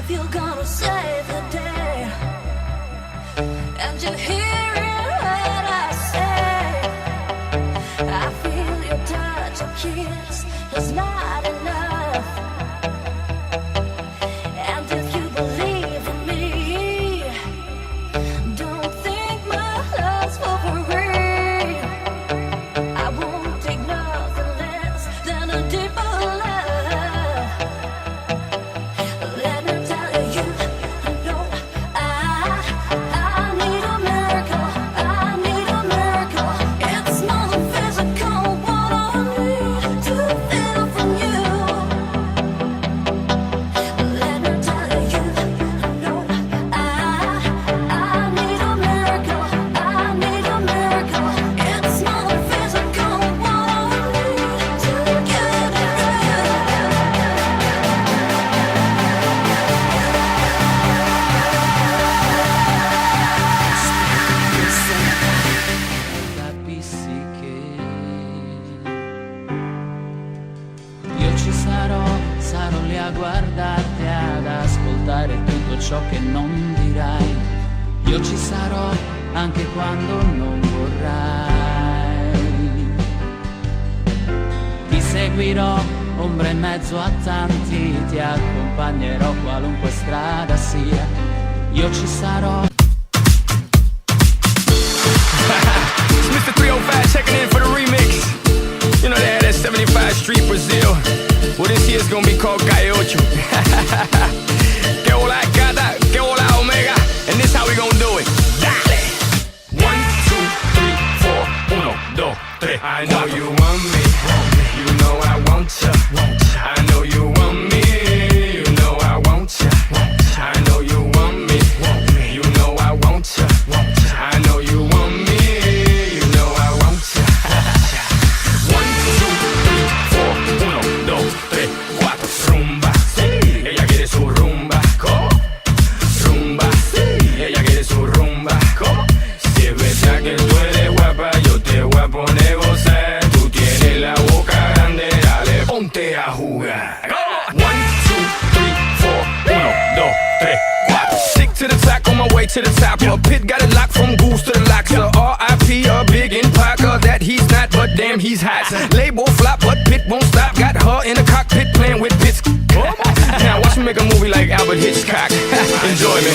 if you're gonna save the day. And you hear what I say. I feel your touch, your kiss is not enough. And if you believe in me, don't think my love's for free. I won't take nothing less than a deeper love. Let me tell you, I know I need a miracle. I need a miracle. It's more than physical. What I need to feel from you. Let me tell you, I know I need a miracle. I need a miracle. It's more than physical. What I need to get it Capissi che io ci sarò lì a guardarti, ad ascoltare tutto ciò che non dirai. Io ci sarò anche quando non vorrai. Ti seguirò, ombra in mezzo a tanti, ti accompagnerò qualunque strada sia. Io ci sarò. It's Mr. 305 checking in for the remix. You know they had that 75 Street Brazil. Well, this year's gonna be called Calle Ocho. Que hola gata, que hola omega. And this how we gonna do it. Dale! 1, 2, 3, 4, 1, 2, 3. I know you want me. You know I want ya. I know you want me. You know I want ya. I know you want me. You know I want ya. I know you want me. You know I want ya. 1, 2, 3, 4, 1, 2, 3, 4. Rumba, ella quiere su rumba. Rumba, ella quiere su rumba. Si es verdad que tú eres guapa, yo te voy a poner gozar. Tú tienes la boca grande, dale, ponte a jugar. 1, 2, 3, 4, 1, 2, 3, 4. Stick to the track on my way to the top. Pit got it locked from goose to the locks. R.I.P. a big in Parker that he's not, but damn he's hot. Label flop, but Pit won't stop. Got her in the cockpit playing with bits. Now watch me make a movie like Albert Hitchcock. Enjoy me.